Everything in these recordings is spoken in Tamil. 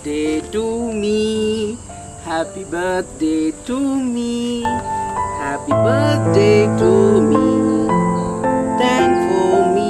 birthday to me. Happy birthday to me. Happy birthday to me. Thank for me.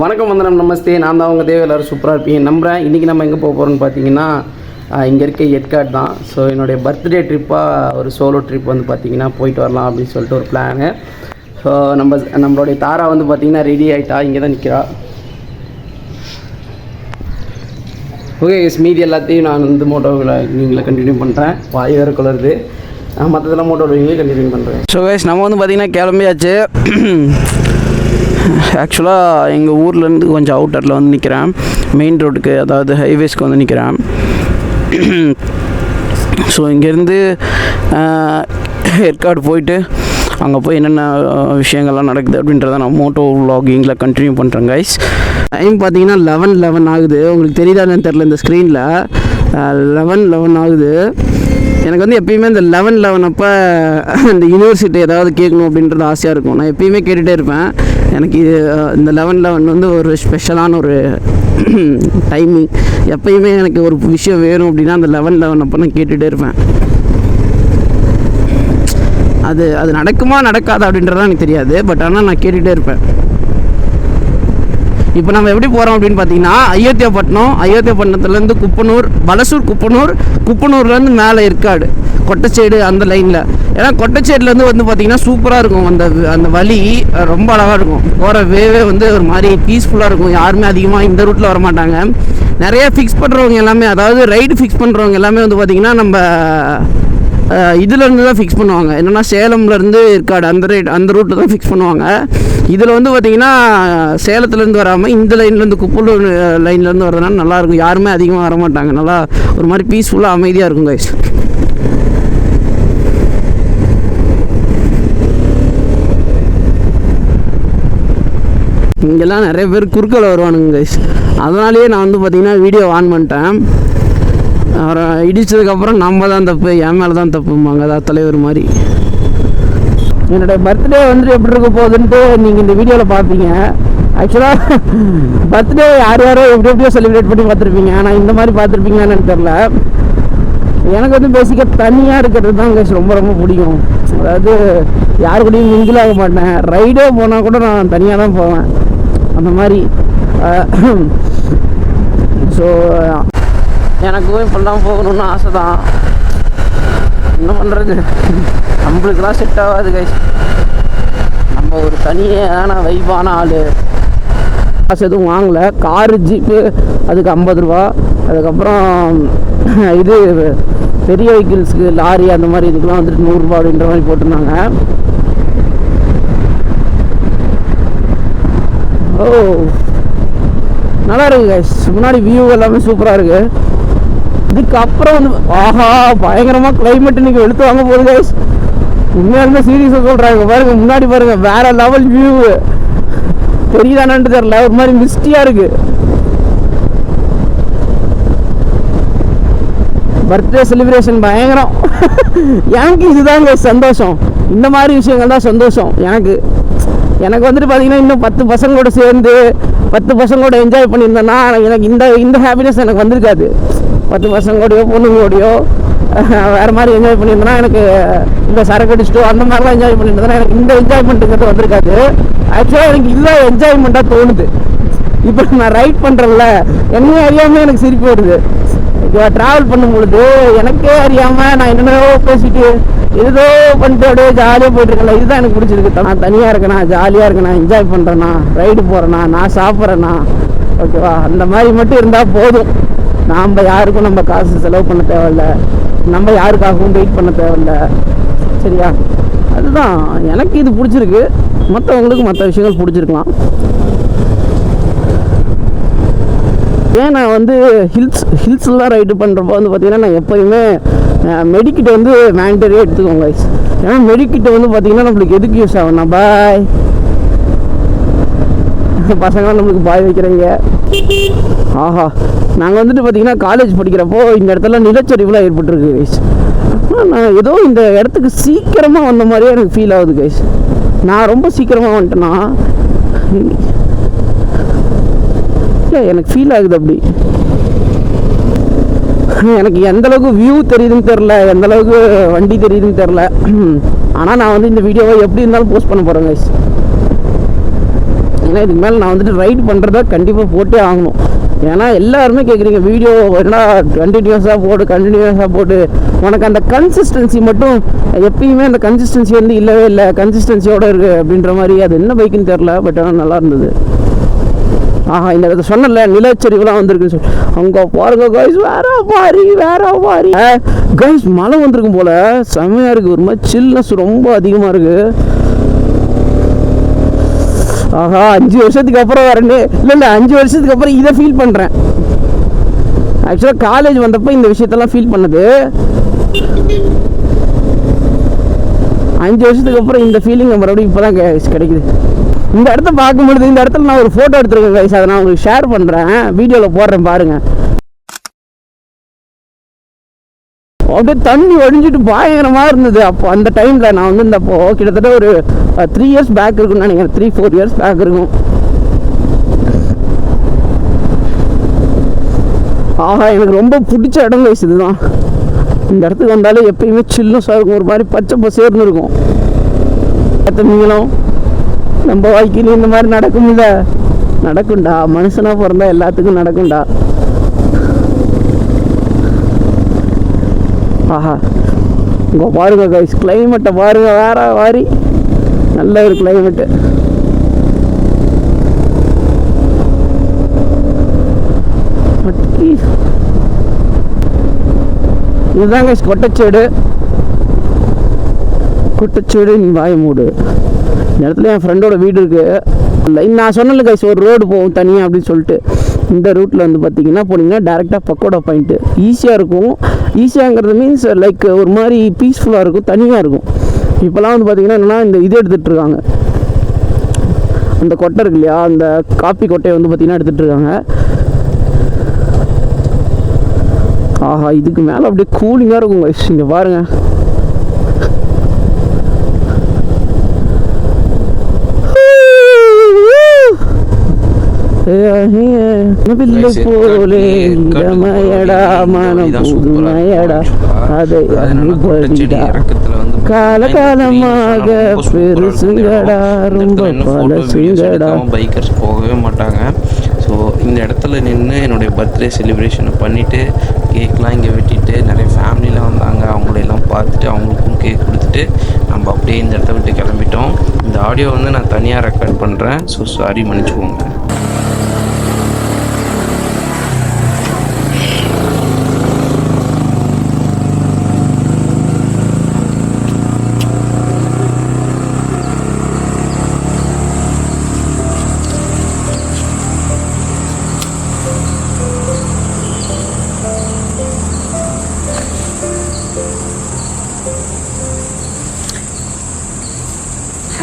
வணக்கம் வந்தனம் நமஸ்தே. நான் தான் உங்கள் தேவை எல்லோரும் சூப்பராக இருப்பீங்க நம்புகிறேன். இன்றைக்கி நம்ம எங்கே போக போகிறோம்னு பார்த்தீங்கன்னா இங்கே இருக்க ஏற்காடு தான். ஸோ என்னுடைய பர்த்டே ட்ரிப்பாக ஒரு சோலோ ட்ரிப் வந்து பார்த்திங்கன்னா போயிட்டு வரலாம் அப்படின்னு சொல்லிட்டு ஒரு பிளானு. ஸோ நம்மளுடைய தாரா வந்து பார்த்திங்கன்னா ரெடி ஆகிட்டா, இங்கே தான் நிற்கிறா. ஓகே, மீதி எல்லாத்தையும் நான் வந்து மோட்டோ விளாகிங்கில் கண்டினியூ பண்ணுறேன். வாய் வேறு குளருது, மற்றதெல்லாம் மோட்டோ விளாகிங்கில் கண்டினியூ பண்ணுறேன். ஸோ கைஸ், நம்ம வந்து பார்த்திங்கன்னா கிளம்பியாச்சு. ஆக்சுவலாக எங்கள் ஊர்லேருந்து கொஞ்சம் அவுட்டரில் வந்து நிற்கிறேன், மெயின் ரோட்டுக்கு, அதாவது ஹைவேஸ்க்கு வந்து நிற்கிறேன். ஸோ இங்கேருந்து ஏற்காடு போயிட்டு அங்கே போய் என்னென்ன விஷயங்கள்லாம் நடக்குது அப்படின்றத நான் மோட்டோ விளாகிங்கில் கண்டினியூ பண்ணுறேன் கைஸ். டைம் பார்த்தீங்கன்னா 11:11 ஆகுது. உங்களுக்கு தெரியுதான்னு தெரில, இந்த ஸ்க்ரீனில் 11:11 ஆகுது. எனக்கு வந்து எப்பயுமே இந்த 11:11 அப்போ இந்த யூனிவர்சிட்டி ஏதாவது கேட்கணும் அப்படின்றது ஆசையாக இருக்கும். நான் எப்பயுமே கேட்டுகிட்டே இருப்பேன். எனக்கு இது இந்த 11:11 வந்து ஒரு ஸ்பெஷலான ஒரு டைமிங். எப்பயுமே எனக்கு ஒரு விஷயம் வேணும் அப்படின்னா அந்த 11:11 அப்போ நான் கேட்டுகிட்டே இருப்பேன். அது நடக்குமா நடக்காது அப்படின்றதான் எனக்கு தெரியாது, பட் ஆனால் நான் கேட்டுகிட்டே இருப்பேன். இப்போ நம்ம எப்படி போகிறோம் அப்படின்னு பார்த்தீங்கன்னா அயோத்தியாப்பட்டினத்துலேருந்து குப்பனூர், பலசூர், குப்பனூர்லேருந்து மேலே ஏற்காடு, கொட்டச்சேடு அந்த லைனில். ஏன்னா கொட்டச்சேடுலேருந்து வந்து பார்த்திங்கன்னா சூப்பராக இருக்கும். அந்த வழி ரொம்ப அழகாக இருக்கும். போகிற வேவே வந்து ஒரு மாதிரி பீஸ்ஃபுல்லாக இருக்கும். யாருமே அதிகமாக இந்த ரூட்டில் வரமாட்டாங்க. நிறைய ஃபிக்ஸ் பண்ணுறவங்க எல்லாமே, அதாவது ரைடு ஃபிக்ஸ் பண்ணுறவங்க எல்லாமே வந்து பார்த்திங்கன்னா நம்ம இதுலேருந்து தான் ஃபிக்ஸ் பண்ணுவாங்க. என்னென்னா சேலம்லேருந்து ஏற்காடு அந்த ரூட்டில் தான் ஃபிக்ஸ் பண்ணுவாங்க. இதில் வந்து பார்த்திங்கன்னா சேலத்துலேருந்து வராமல் இந்த லைன்லேருந்து குப்பலூர் லைன்லேருந்து வரதுனால நல்லாயிருக்கும். யாருமே அதிகமாக வரமாட்டாங்க. நல்லா ஒரு மாதிரி பீஸ்ஃபுல்லாக அமைதியாக இருக்கும் கைஸ். இங்கெல்லாம் நிறைய பேர் குறுக்கள் வருவானுங்க கைஸ். அதனாலேயே நான் வந்து பார்த்திங்கன்னா வீடியோ ஆன் பண்ணிட்டேன். அவரை இடித்ததுக்கப்புறம் நம்ம தான் தப்பு, என் மேலே தான் தப்பும்பாங்க, அதாவது தலைவர் மாதிரி. என்னுடைய பர்த்டே வந்து எப்படி இருக்க போகுதுன்ட்டு நீங்கள் இந்த வீடியோவில் பார்ப்பீங்க. ஆக்சுவலாக பர்த்டே யாரோ எப்படியோ செலிப்ரேட் பண்ணி பார்த்துருப்பீங்க. ஆனால் இந்த மாதிரி பார்த்துருப்பீங்களான்னு எனக்கு தெரில. எனக்கு வந்து பேசிக்காக தனியாக இருக்கிறது தான் கைஸ் ரொம்ப ரொம்ப பிடிக்கும். அதாவது யாரு கூடயும் மிங்கிள் ஆக மாட்டேன். ரைடே போனால் கூட நான் தனியாக தான் போவேன், அந்த மாதிரி. ஸோ எனக்கும் இப்பெல்லாம் போகணுன்னு ஆசை தான். என்ன பண்ணுறது, நம்மளுக்கெல்லாம் செட் ஆகாது கைஸ். நம்ம ஒரு தனியான வைப்பான ஆள். காசு எதுவும் வாங்கலை. காரு, ஜீப்பு அதுக்கு 50 ரூபா. அதுக்கப்புறம் இது பெரிய வெஹிக்கிள்ஸுக்கு லாரி அந்த மாதிரி இதுக்கெலாம் வந்துட்டு 100 ரூபா அப்படின்ற மாதிரி போட்டிருந்தாங்க. ஓ, நல்லா இருக்குது கைஸ். முன்னாடி வியூ எல்லாமே சூப்பராக இருக்குது. இதுக்கப்புறம் வந்து ஆஹா, பயங்கரமாக கிளைமேட் இன்னைக்கு வெளுத்து வாங்க போகுது கைஸ். உண்மையாலுமே சீரியஸாக சொல்கிறாங்க. பாருங்க, முன்னாடி பாருங்க, வேற லெவல் வியூ. தெரியுதானு தெரியல, ஒரு மாதிரி மிஸ்டியாக இருக்குது. பர்த்டே செலிப்ரேஷன் பயங்கரம். எனக்கு இதுதாங்க சந்தோஷம். இந்த மாதிரி விஷயங்கள் தான் சந்தோஷம் எனக்கு வந்துட்டு பார்த்தீங்கன்னா இன்னும் 10 பசங்களோட சேர்ந்து 10 பசங்களோட என்ஜாய் பண்ணியிருந்தேன்னா எனக்கு இந்த ஹாப்பினஸ் எனக்கு வந்திருக்காது. 10 பசங்களோடையோ பொண்ணுங்களோடையோ வேறு மாதிரி என்ஜாய் பண்ணியிருந்தேன்னா எனக்கு இந்த சரக்கு அடிச்சிட்டோ அந்த மாதிரிலாம் என்ஜாய் பண்ணியிருந்தேன்னா எனக்கு இந்த என்ஜாய்மெண்ட்டுங்கிறது வந்திருக்காது. ஆக்சுவலாக எனக்கு இல்லை என்ஜாய்மெண்ட்டாக தோணுது. இப்போ நான் ரைட் பண்ணுறேன்ல, என்னையே அறியாமல் எனக்கு சிரிப்பு வருது. ட்ராவல் பண்ணும்பொழுது எனக்கே அறியாமல் நான் என்னென்னவோ பேசிட்டு ஏதோ பண்ணிட்டு அப்படியே ஜாலியாக போயிட்டுருக்கேன்ல, இதுதான் எனக்கு பிடிச்சிருக்கு. நான் தனியாக இருக்கேனா, ஜாலியாக இருக்கேனா, என்ஜாய் பண்ணுறேன்னா, ரைடு போகிறேன்னா, நான் சாப்பிட்றேன்னா, ஓகேவா, அந்த மாதிரி மட்டும் இருந்தால் போதும். நாம் யாருக்கும் நம்ம காசு செலவு பண்ண தேவையில்ல, நம்ம யாருக்காகவும் வெயிட் பண்ண தேவையில்ல. சரியா, அதுதான் எனக்கு இது பிடிச்சிருக்கு. மற்றவங்களுக்கு மற்ற விஷயங்கள் பிடிச்சிருக்கலாம். ஏன் நான் வந்து ஹில்ஸ்லாம் ரைடு பண்ணுறப்போ வந்து பார்த்தீங்கன்னா நான் எப்போயுமே மெடிக்கிட்ட வந்து மேண்டரியாக எடுத்துக்கோங்க கைஸ். ஏன்னா மெடிக்கிட்ட வந்து பார்த்தீங்கன்னா நம்மளுக்கு எதுக்கு யூஸ் ஆகும்னா பாய் பசங்க நம்மளுக்கு பாய் வைக்கிறீங்க. ஆஹா, நாங்கள் வந்துட்டு பார்த்தீங்கன்னா காலேஜ் படிக்கிறப்போ இந்த இடத்துல நிலச்சரிவுலாம் ஏற்பட்டுருக்கு கைஸ். நான் ஏதோ இந்த இடத்துக்கு சீக்கிரமாக வந்த மாதிரியே எனக்கு ஃபீல் ஆகுது கைஸ். நான் ரொம்ப சீக்கிரமாக வந்துட்டேன்னா இல்லை எனக்கு ஃபீல் ஆகுது அப்படி. எனக்கு எந்தளவுக்கு வியூ தெரியுதுன்னு தெரில, எந்தளவுக்கு வண்டி தெரியுதுன்னு தெரில. ஆனால் நான் வந்து இந்த வீடியோவை எப்படி இருந்தாலும் போஸ்ட் பண்ண போகிறேன் கைஸ். ஏன்னா இதுக்கு மேலே நான் வந்துட்டு ரைட் பண்ணுறதா கண்டிப்பாக போட்டே ஆகணும். ஏன்னா எல்லாருமே கேட்குறீங்க வீடியோ என்ன கண்டினியூஸாக போட்டு உனக்கு அந்த கன்சிஸ்டன்சி மட்டும் எப்பயுமே அந்த கன்சிஸ்டன்சி வந்து இல்லவே இல்லை, கன்சிஸ்டன்சியோடு இருக்குது அப்படின்ற மாதிரி. அது என்ன பைக்குன்னு தெரில, பட் ஆனால் நல்லா இருந்தது. ஆஹா, இந்த இடத்த சொன்னல நிலச்சரிவுலாம் வந்திருக்குன்னு சொல்லி அங்கே பாருங்க கைஸ், வேற மாதிரி கைஸ் மழை வந்திருக்கும் போல் செம்மையாக இருக்குது. ஒரு மாதிரி சில்னஸ் ரொம்ப அதிகமாக இருக்குது. ஆஹா, 5 வருஷத்துக்கு அப்புறம் வரேன்னு இல்லை 5 வருஷத்துக்கு அப்புறம் இதை ஃபீல் பண்ணுறேன். ஆக்சுவலாக காலேஜ் வந்தப்போ இந்த விஷயத்தெல்லாம் ஃபீல் பண்ணது. 5 வருஷத்துக்கு அப்புறம் இந்த ஃபீலிங் மறுபடியும் இப்போ தான் கிடைக்குது. இந்த இடத்த பார்க்கும்பொழுது இந்த இடத்துல நான் ஒரு ஃபோட்டோ எடுத்துருக்கேன் கைஸ். அதை நான் உங்களுக்கு ஷேர் பண்ணுறேன், வீடியோவில் போடுறேன் பாருங்கள். அப்படியே தண்ணி ஒழிஞ்சிட்டு பயங்கரமாக இருந்தது அப்போ. அந்த டைமில் நான் வந்து இந்த அப்போ கிட்டத்தட்ட ஒரு 3 இயர்ஸ் பேக் இருக்குன்னு நினைக்கிறேன், 3-4 இயர்ஸ் பேக் இருக்கும். ஆஹா, எனக்கு ரொம்ப பிடிச்ச இடம் கைஸ் இதுதான். இந்த இடத்துக்கு வந்தாலே எப்பயுமே சில்லுஸாக இருக்கும், ஒரு மாதிரி பச்சை பசேர்னு இருக்கும். நீங்களும் நம்ம வாழ்க்கையில இந்த மாதிரி நடக்கும்ல, நடக்கும்டா. மனுஷனாக பிறந்தா எல்லாத்துக்கும் நடக்கும்டா. ஆஹா, இங்கே பாருங்க கைஸ், கிளைமேட்டை பாருங்க, வேற மாதிரி நல்ல ஒரு கிளைமேட்டு. இதுதான் கைஸ் கொட்டச்சேடு. நீ வாய மூடு. இந்த இடத்துல என் ஃப்ரெண்டோட வீடு இருக்குது. நான் சொன்னல கைஸ் ஒரு ரோடு போகும் தனியாக அப்படின்னு சொல்லிட்டு. இந்த ரூட்டில் வந்து பார்த்தீங்கன்னா போனீங்கன்னா டேரெக்டாக பக்கோடா பாயிண்ட்டு ஈஸியாக இருக்கும். ஈஸியாங்கிறது மீன்ஸ் லைக் ஒரு மாதிரி பீஸ்ஃபுல்லாக இருக்கும், தனியாக இருக்கும். இப்போலாம் வந்து பார்த்தீங்கன்னா என்னென்னா இந்த இது எடுத்துகிட்ருக்காங்க, அந்த கொட்டை இருக்கு இல்லையா, அந்த காப்பி கொட்டையை வந்து பார்த்தீங்கன்னா எடுத்துகிட்ருக்காங்க. ஆஹா, இதுக்கு மேலே அப்படியே கூலிங்காக இருக்கும் கைஸ். இங்கே பாருங்கள், காலகாலமாக பெருசுங்கடா, ரொம்ப பழசுங்கடா. பைக்கர்ஸ் போகவே மாட்டாங்க. ஸோ இந்த இடத்துல நின்று என்னுடைய பர்த்டே செலிப்ரேஷனை பண்ணிவிட்டு கேக்லாம் இங்கே வெட்டிட்டு நிறைய ஃபேமிலிலாம் வந்தாங்க. அவங்களையெல்லாம் பார்த்துட்டு அவங்களுக்கும் கேக் கொடுத்துட்டு நம்ம அப்படியே இந்த இடத்த விட்டு கிளம்பிட்டோம். இந்த ஆடியோ வந்து நான் தனியாக ரெக்கார்ட் பண்ணுறேன். ஸோ சாரி, மன்னிச்சுக்கோங்க.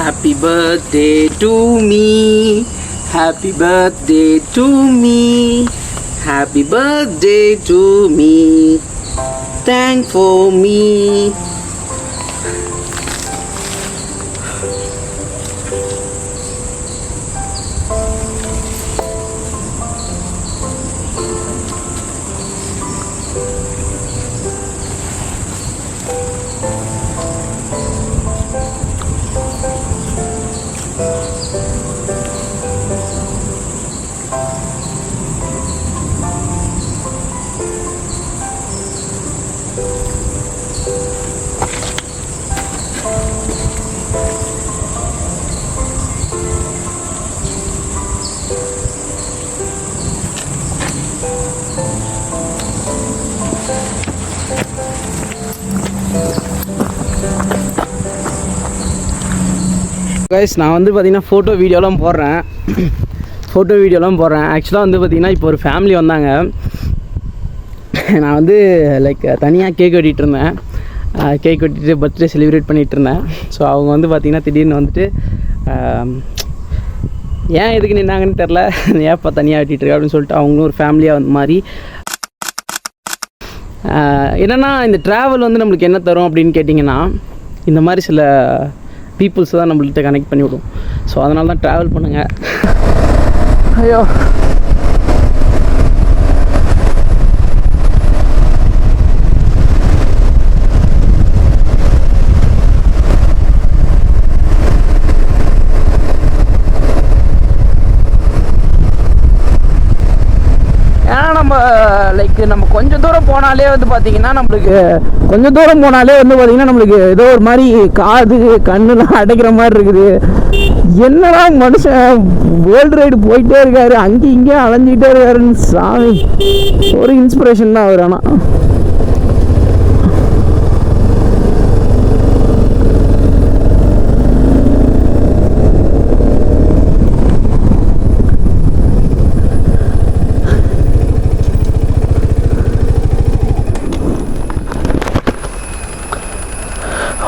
Happy birthday to me, happy birthday to me, happy birthday to me, thank for me. Guys, நான் வந்து பார்த்தீங்கன்னா ஃபோட்டோ வீடியோலாம் போடுறேன். ஃபோட்டோ வீடியோலாம் போடுறேன். ஆக்சுவலாக வந்து பார்த்திங்கன்னா இப்போ ஒரு ஃபேமிலி வந்தாங்க. நான் வந்து லைக் தனியாக கேக் வெட்டிகிட்டு இருந்தேன். கேக் வெட்டிட்டு பர்த்டே செலிப்ரேட் பண்ணிகிட்டு இருந்தேன். ஸோ அவங்க வந்து பார்த்திங்கன்னா திடீர்னு வந்துட்டு ஏன் எதுக்கு நின்னாங்கன்னு தெரில, ஏப்பா தனியாக வெட்டிகிட்ருக்க அப்படின்னு சொல்லிட்டு அவங்களும் ஒரு ஃபேமிலியாக வந்த மாதிரி. என்னென்னா இந்த ட்ராவல் வந்து நம்மளுக்கு என்ன தரும் அப்படின்னு கேட்டிங்கன்னா, இந்த மாதிரி சில பீப்புள்ஸ் தான் நம்மள்கிட்ட கனெக்ட் பண்ணி விடும். ஸோ அதனால தான் ட்ராவல் பண்ணுங்கள். ஐயோ நம்ம கொஞ்சம் தூரம் போனாலே வந்து பார்த்திங்கன்னா நம்மளுக்கு நம்மளுக்கு ஏதோ ஒரு மாதிரி காது கண்ணுலாம் அடைக்கிற மாதிரி இருக்குது. என்னடா மனுஷன் வேர்ல்டு ரைடு போயிட்டே இருக்காரு, அங்கேயும் இங்கேயும் அலைஞ்சிக்கிட்டே இருக்காருன்னு சாமி ஒரு இன்ஸ்பிரேஷன் தான் அவர். ஆனால்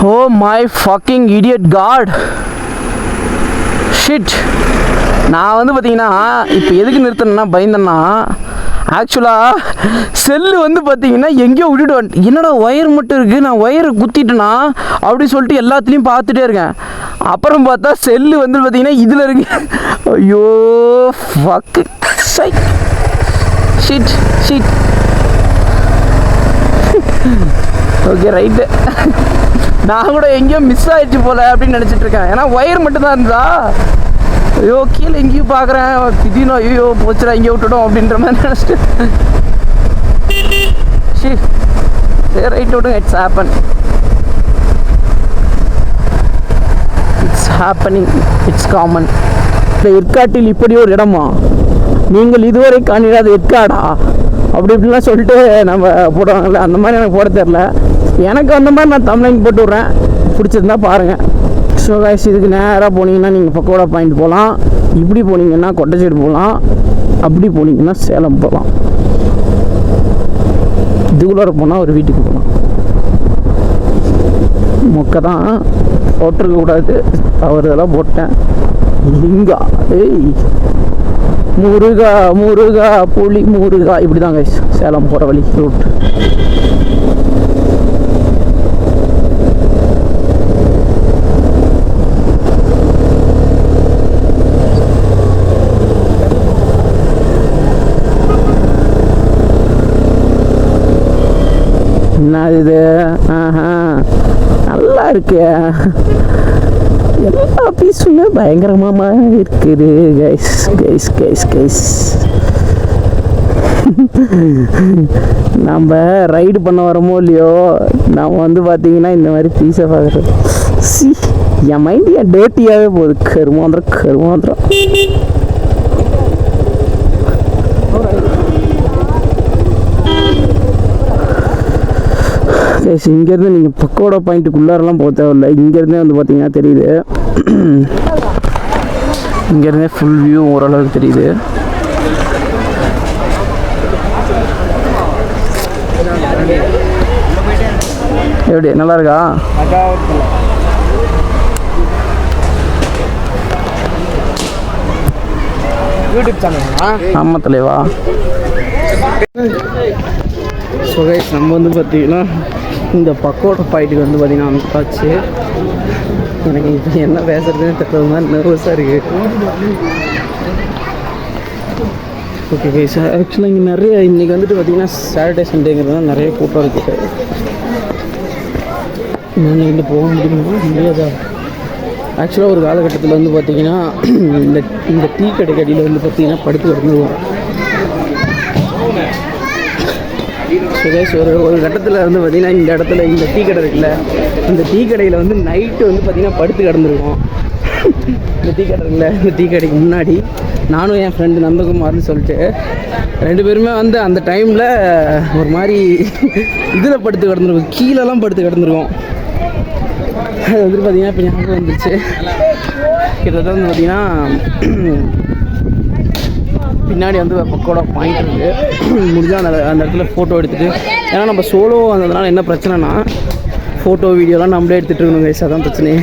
oh my fucking idiot god shit. நான் வந்து பார்த்தீங்கன்னா இப்போ எதுக்கு நிறுத்தினேன்னா பயந்தேன்னா, ஆக்சுவலாக செல்லு வந்து பார்த்தீங்கன்னா எங்கேயோ விட்டுட்டு என்னடா ஒயர் மட்டும் இருக்குது, நான் ஒயரை குத்திட்டேனா அப்படி சொல்லிட்டு எல்லாத்துலேயும் பார்த்துட்டே இருக்கேன். அப்புறம் பார்த்தா செல்லு வந்து பார்த்தீங்கன்னா இதில் இருக்கு. ஐயோ ஃபக்கு ஷிட் ஷிட். ஓகே ரைட்டு, நான் கூட எங்கேயோ மிஸ் ஆகிடுச்சு போல் அப்படின்னு நினச்சிட்ருக்கேன். ஏன்னா ஒயர் மட்டும்தான் இருந்தா. ஐயோ கீழே எங்கேயும் பார்க்குறேன், திடீர்னு ஐயோ போச்சுடா இங்கே விட்டுடும் அப்படின்ற மாதிரி நினச்சிட்டு சரி ரைட் விடுங்க. It's happening, it's common. இந்த ஏற்காட்டில் இப்படி ஒரு இடமா, நீங்கள் இதுவரை காணிடாத ஏற்காடா அப்படி இப்படிலாம் சொல்லிட்டு நம்ம போடுவாங்கள்ல, அந்த மாதிரி எனக்கு போட தெரில. எனக்கு அந்த மாதிரி நான் தமிழ்லைன் போட்டு விட்றேன், பிடிச்சிருந்தா பாருங்கள். ஸோ கைஸ், இதுக்கு நேராக போனீங்கன்னா நீங்கள் பக்கோடா பாயிண்ட் போகலாம், இப்படி போனீங்கன்னா கொட்டச்சேரி போகலாம், அப்படி போனீங்கன்னா சேலம் போகலாம். இதுக்குள்ளார போனால் ஒரு வீட்டுக்கு போகலாம். மொக்கை தான் போட்டிருக்கக்கூடாது, அவர் இதெல்லாம் போட்டேன். லிங்கா ஏய் முருகா முருகா புலி முருகா, இப்படி தான் கைஸ் சேலம் போகிற வழி ரூட். என்ன இது? நல்லா இருக்கு, எல்லா பீஸுமே பயங்கரமாக இருக்குது கைஸ் கைஸ் கைஸ் கைஸ். நம்ம ரைடு பண்ண வரோமோ இல்லையோ, நம்ம வந்து பார்த்தீங்கன்னா இந்த மாதிரி பீஸை பார்க்குறோம். என் மைண்ட் ஏன் டேர்ட்டியாகவே போகுது. கருமாந்திரம் இங்கேருந்து நீங்கள் பக்கோடா பாயிண்ட்டுக்குள்ளாரெல்லாம் போக தேவையில்லை. இங்கேருந்தே வந்து பார்த்தீங்கன்னா தெரியுது, இங்கேருந்தே ஃபுல் வியூ ஓரளவுக்கு தெரியுது. எப்படி நல்லா இருக்கா? யூடியூப் சேனலா? ஆமாம் தலைவா. ஸோ கைஸ், நம்ம வந்து பார்த்திங்கன்னா இந்த பக்கோடா பாயிண்ட்டுக்கு வந்து பார்த்திங்கன்னா வந்துச்சு. எனக்கு இப்போ என்ன பேசுறதுன்னு தெரியல, மாதிரி நர்வஸாக இருக்குது. ஓகே கைஸ், ஆக்சுவலாக இங்கே நிறைய இன்றைக்கி வந்துட்டு பார்த்திங்கன்னா சாட்டர்டே சண்டேங்கிறதுனால நிறைய கூட்டம் இருக்குது. நான் இங்கே போக முடியாதா? ஆக்சுவலாக ஒரு காலகட்டத்தில் வந்து பார்த்திங்கன்னா இந்த டீ கடை கடையில் வந்து பார்த்திங்கன்னா படுத்து கிடந்துருவோம். ஒரு கட்டத்தில் வந்து பார்த்திங்கன்னா இந்த இடத்துல இந்த டீ கடை இருக்குல்ல, இந்த டீ கடையில் வந்து நைட்டு வந்து பார்த்திங்கன்னா படுத்து கிடந்துருக்கோம். இந்த டீ கடை இருக்குல்ல, இந்த டீ கடைக்கு முன்னாடி நானும் என் ஃப்ரெண்டு நந்தகுமார்னு சொல்லிட்டு 2 பேருமே வந்து அந்த டைமில் ஒரு மாதிரி இதில் படுத்து கிடந்துருக்கோம், கீழெல்லாம் படுத்து கிடந்துருக்கோம். அது வந்துட்டு பார்த்திங்கன்னா இப்போ ஞாபகம் வந்துருச்சு. கிட்டத்தட்ட வந்து பார்த்திங்கன்னா பின்னாடி வந்து பக்கோட பாயிண்ட் இருக்குது. முடிஞ்சால் அந்த இடத்துல ஃபோட்டோ எடுத்துகிட்டு, ஏன்னா நம்ம சோலோ வந்ததுனால என்ன பிரச்சனைனா ஃபோட்டோ வீடியோலாம் நம்மளே எடுத்துகிட்டு இருக்கணும் கைஸ், அதான் பிரச்சனையே.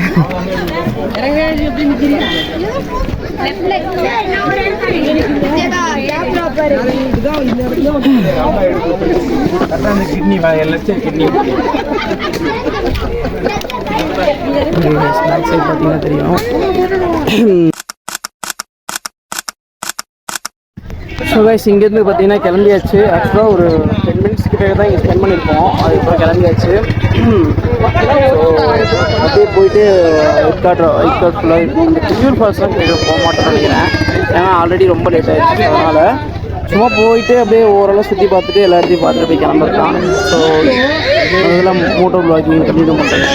பார்த்தீங்கன்னா தெரியும். ஸோ கைஸ் இங்கேருந்து பார்த்தீங்கன்னா கிளம்பியாச்சு. ஆக்சுவலாக ஒரு 10 மினிட்ஸ் கிட்டே தான் இங்கே ஸ்பெண்ட் பண்ணியிருக்கோம். அதுக்கப்புறம் கிளம்பியாச்சு. ஸோ அப்படியே போயிட்டு ஏற்காடு ஃபுல்லாக இந்த திருச்சூர் ஃபால்ஸ் தான் போக மாட்டேன்னு நினைக்கிறேன். ஏன்னா ஆல்ரெடி ரொம்ப லேட் ஆகிடுச்சு. அதனால் சும்மா போயிட்டு அப்படியே ஓரளவு சுற்றி பார்த்துட்டு எல்லாத்தையும் பார்த்துட்டு போய் கிளம்பிருக்கலாம். ஸோ அதெல்லாம் மோட்டோ வ்ளாகிங் கண்டினியூ பண்ணுறேன்.